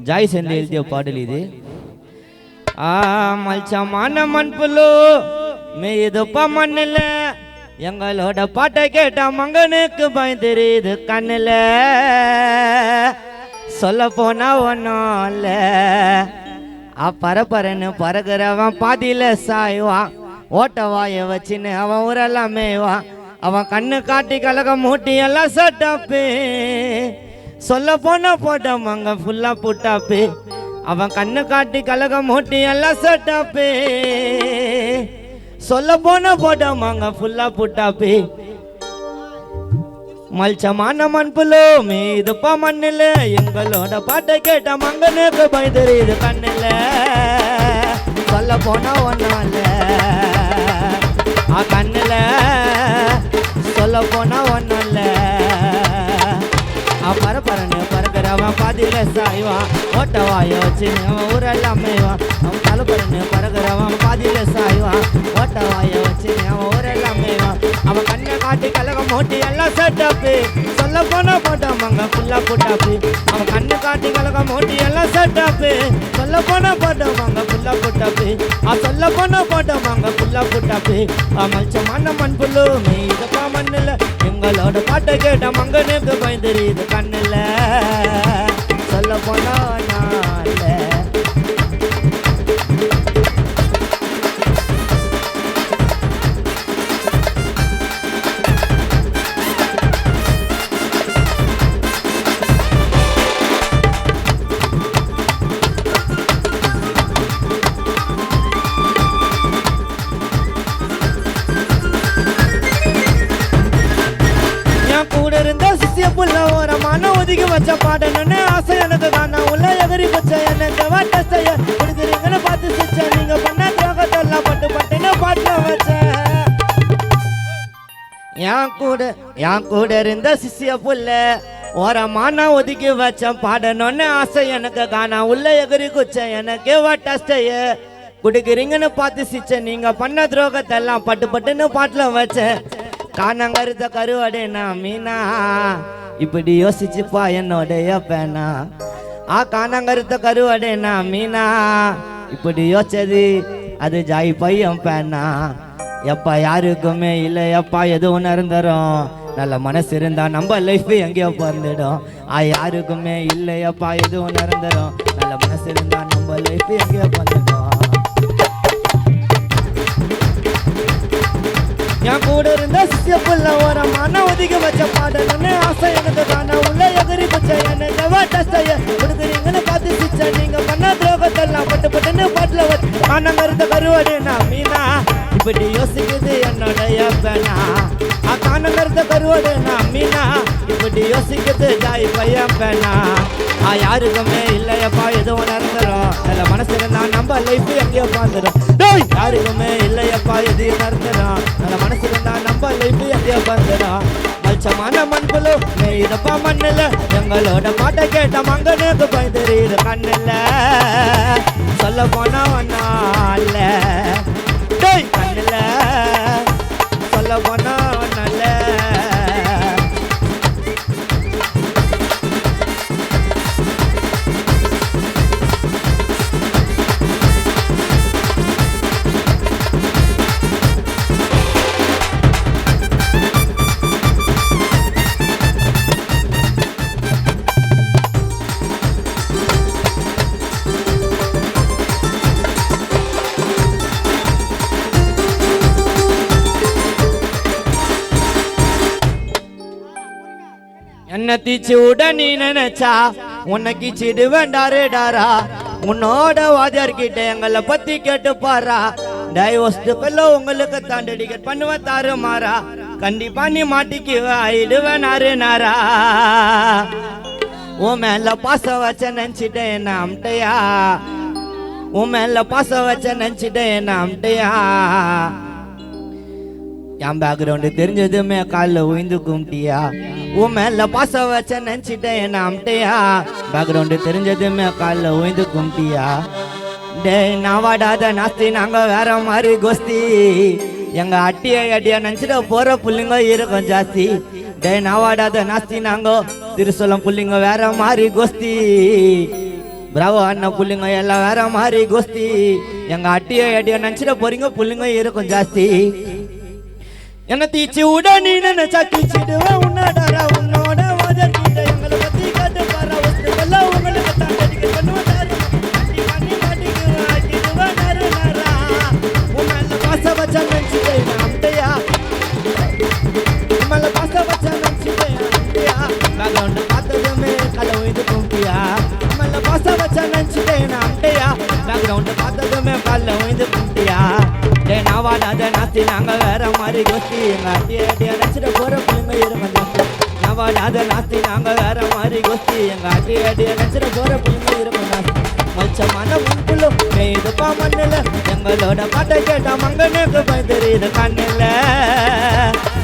Joy சென்று எழுதிய பாடல் இது. மல்சமான மண்புலு மேயுதுப்பா மண்ணில், எங்களோட பாட்டை கேட்டா மங்கனுக்கு பயம் தெரியுது கண்ணில். சொல்ல போனா ஒன்றும் இல்லை, பரப்பரன்னு பறகுறவன் பாதியில சாய்வான், ஓட்ட வாய வச்சுன்னு அவன் ஊரெல்லாம் மேய்வான். அவன் கண்ணு காட்டி கலக மூட்டி எல்லாம் சட்டாப்பே, சொல்ல போனா போட்டோம் ஃபுல்லா புட்டாப்பே. அவன் கண்ணு காட்டி கலக மூட்டி எல்லாம் சட்டாப்பே, சொல்ல போனா போட்டோம் ஃபுல்லா புட்டாப்பே. மல்சமான மண்புலு மீதுப்பா மண்ணில், எங்களோட பாட்டை கேட்ட மங்கனுக்கு பயம் தெரியுது கண்ணில். சொல்ல போனா ஒன்றும் இல்லை கண்ணில், சொல்ல போனா ஒன்றும் இல்லை. பரப்பரன்னு பறக்கிறவன் பாதியில சாய்வான், ஓட்ட வாய வச்சு அவன் ஊரெல்லாம் மேய்வான். அவன் தலைப்பரன்னு பறக்கிறவன் பாதியில சாய்வான், ஓட்ட வாய வச்சு அவன் ஊரெல்லாம் மேய்வான். அவன் கண்ணை காட்டி கலகம் மூட்டி எல்லாம் சட்டாப்பு, சொல்ல போனா போட்டோமாங்க ஃபுல்லா புட்டாப்பு. அவன் கண்ணு காட்டி கலகம் மூட்டி எல்லாம் சட்டாப்பு, சொல்ல போனா போட்டோமாங்க ஃபுல்லா புட்டாப்பு. சொல்ல போனா போட்டோமாங்க ஃபுல்லா புட்டாப்பு. மல்சமான மண்புலு மீதுப்பா மண்ணில், எங்களோட பாட்டை கேட்ட மங்கனுக்கு பயம் தெரியுது கண்ணில். சொல்ல போனா நாள புள்ள ஓரமான ஒதுக்கி வச்ச பாடணுன்னு ஆசை எனக்கு காண உள்ள எதிரி பச்ச எனக்கு வாட்ட செய்ய கொடுக்குறீங்கன்னு பார்த்து சிச்ச, நீங்க பண்ண தியாகத்தெல்லாம் பட்டு பட்டுன்னு பாட்டு வச்சேன். என் கூட இருந்த சிசிய புள்ள ஓரமான ஒதுக்கி வச்ச பாடணுன்னு ஆசை எனக்கு காண உள்ள எதிரி குச்ச எனக்கு வாட்ட செய்ய கொடுக்குறீங்கன்னு பார்த்து சிச்ச, நீங்க பண்ண துரோகத்தெல்லாம் பட்டு பட்டுன்னு பாட்டுல வச்சேன். காணங்கருத்த கருவடேனா மீனா, இப்படி யோசிச்சுப்பா என்னோடைய பேனா. காணங்கருத்த கருவடேனா மீனா, இப்படி யோசிச்சது அது ஜாய் பையன் பேனா. எப்பா யாருக்குமே இல்லை எப்பா எதுவும் நடந்துரும், நல்ல மனசு இருந்தா நம்ம லைஃப் எங்கேயோ பிறந்துடும். யாருக்குமே இல்லை எப்பா எதுவும் நடந்துரும், நல்ல மனசு இருந்தா நம்ம லைஃப் எங்கேயோ பிறந்துடும். என் கூட இருந்த சிசிய புள்ள ஓரமான ஒதுக்கி வச்ச பாடணுன்னு ஆசை எனக்கு காண உள்ள எதிரி பச்ச எனக்கு வாட்ட செய்ய கொடுக்குறீங்கன்னு பார்த்து சிச்ச, நீங்க பண்ண துரோகத்தெல்லாம் பட்டு பட்டுன்னு பாட்டுல வச்சு காணங்கருத்த கருவடேனா மீனா, இப்படி யோசிக்குது என்னோடைய பேனா. காணங்கருத்த கருவடேனா மீனா, இப்படி யோசிக்குது ஜாய் பையன் பேனா. யாருக்குமே இல்லையப்பா எதுவும் நடந்துரும், நல்ல மனசு இருந்தா நம்ம லைஃப் எங்கேயோ பார்த்துடும். யாருக்குமே இல்லையப்பா எதையும் நடந்துடும், நல்ல மனசு இருந்தா நம்ம லைஃப் எங்கேயோ பார்த்துடும். மல்சமான மண்புலு மேயுதுப்பா மண்ணில், எங்களோட பாட்டை கேட்ட மங்கனுக்கு பயம் தெரியுது கண்ணில். சொல்ல போனா ஒன்னா இல்ல கண்ணில், சொல்ல போனா ஒன்னா இல்ல. என்ன தீச்சு விட நீ நினைச்சா உன்னைக்கு சிடு வேண்டாரே டாரா, உன்னோட வாதியார்கிட்ட எங்களை பத்தி கேட்டு பாரா. டைவோர்ஸ்டுக்குள்ள உங்களுக்கு தான் டெடிகேட் பண்ணுவேன் தாரு மாறா, கண்டிப்பா நீ மாட்டிக்குவ ஆயிடுவேன் நாரு நாரா. உன் மேல பாச வச்ச நினைச்சிட்டேன் என்ன அம்டையா, உன் மேல பாச வச்ச நினைச்சிட்டேன் என்ன அம்டையா. என் பேக்ரவுண்டு தெரிஞ்சதுமே காலில் உயிந்து கும்பிட்டியா, உன் மேல பாச வச்ச நினைச்சிட்டேன் என்ன அம்டையா. பேக்ரவுண்டு தெரிஞ்சதுமே காலில் உயிந்து கும்பிட்டியா. டே நான் வாடாத நாஸ்தி நாங்க வேற மாதிரி கோஸ்தி, எங்க அட்டியா நினைச்சிட போற புள்ளிங்க இருக்கும் ஜாஸ்தி. டே நான் வாடாத நாஸ்தி நாங்க திருசூலம் புள்ளிங்க வேற மாதிரி கோஸ்தி. பிராவோ அண்ணன் புள்ளிங்க எல்லாம் வேற மாதிரி கோஸ்தி எங்க அட்டியோ அட்டியோ நினைச்சிட போறீங்க புள்ளிங்க இருக்கும் ஜாஸ்தி என்ன தீச்சு விட நீ நினைச்சா தீச்சிடுவேன் உன்னோட உன்னோட கிட்ட எங்களை பத்தி காட்டு பாரா வஸ்துவெல்லாம் உங்களுக்கு தான் டெடிகேட் பண்ணுவாரு பண்ணி மாட்டிக்குவேன் ஆக்கிடுவேன் நேரா உன்னால பாச வச்சா நினைச்சிட்டேன் அம்டையா உன்னால பாச வச்சா நினைச்சிட்டேன் அம்டையா பேக்ரவுண்ட் பார்த்ததுமே கலை இது கும்பியா உன்னால பாச வச்சா நினைச்சிட்டேன் அம்டையா பேக்ரவுண்ட் பார்த்ததுமே கலை இது கும்பியா நான் வாடாத நாத்தி நாங்க வேற மாதிரி கோஸ்தி எங்க அட்டிய அட்டிய நினைச்சிட போற பிள்ளைங்க இருக்கும் நான் வாடாத நாத்தி நாங்க வேற மாதிரி கோஸ்தி எங்க அட்டிய அட்டிய நினைச்சிட போற பிள்ளைங்க இருக்கும் மச்சமான முன்புள்ளும் இதுப்பா மண்ணில் எங்களோட பாட்டை கேட்டா மங்கனுக்கு போய் தெரியுது கண்ணில்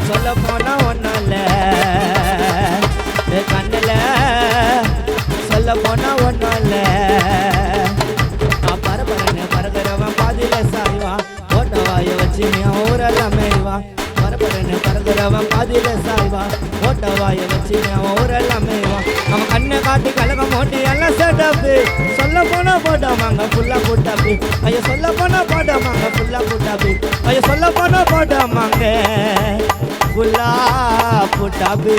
சொல்ல போனா ஒன்னும் இல்ல கண்ணில் சொல்ல போனா ஒன்னும் இல்ல பரபரன்னு பறக்கிறவன் பாதியில சாய்வான் ஓட்டவாய வச்சு நீ ஊரெல்லாம் மேய்வான் பரபரன்னு பறக்கிறவன் பாதியில சாய்வான் ஓட்டவாய வச்சு நீ ஊரெல்லாம் மேய்வான் அவன் கண்ணை காட்டி கலகம் ஓட்டி எல்லாம் செட்டப்பு சொல்ல போனா போட்டோமாங்க ஃபுல்லா போட்டாப்பி ஐயோ சொல்ல போனா போட்டோமாங்க ஃபுல்லா போட்டாப்பி ஐயோ சொல்ல போனா போட்டோமாங்க ஃபுல்லா போட்டாப்பி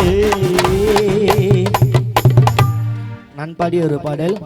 நான் பாடிய ஒரு பாடல்